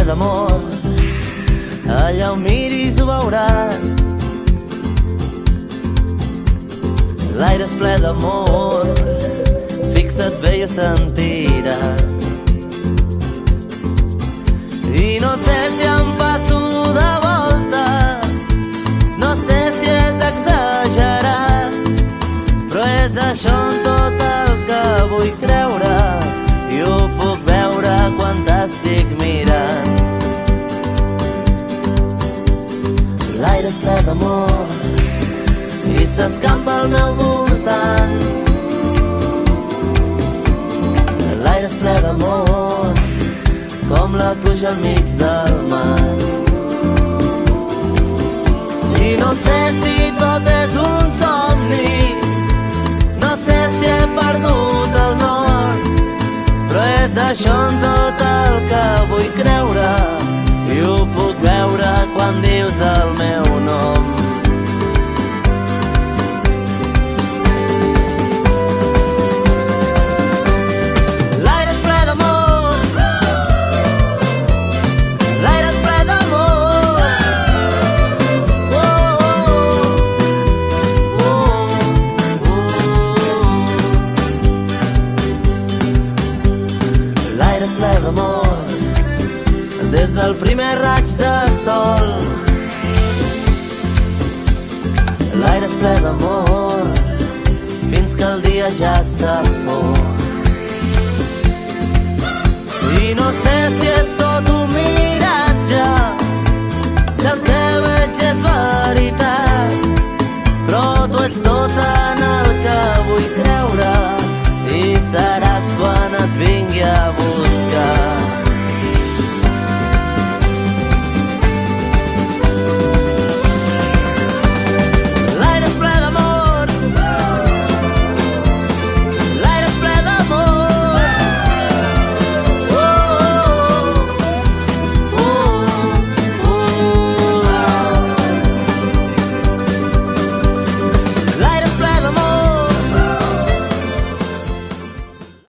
d'amor, allà on miris ho veuràs. L'aire és ple d'amor, fixa't bé i ho sentiràs. I no sé si em passo de volta, no sé si és exagerat, però és això en tot el que vull creure i ho puc veure quan t'estic mirant. L'aire és ple d'amor i s'escampa al meu voltant. L'aire és ple d'amor com la pluja al mig del mar. I no sé si tot és un somni, no sé si he perdut el nord, però és això en tot el que vull creure i ho puc veure quan dius el meu nom. L'aire és ple d'amor, l'aire és ple d'amor. Oh, oh, oh, oh. L'aire és ple d'amor des del primer raig de sol. L'aire és ple d'amor fins que el dia ja s'ha fos. I no sé si és tot un miratge, si el que veig és veritat.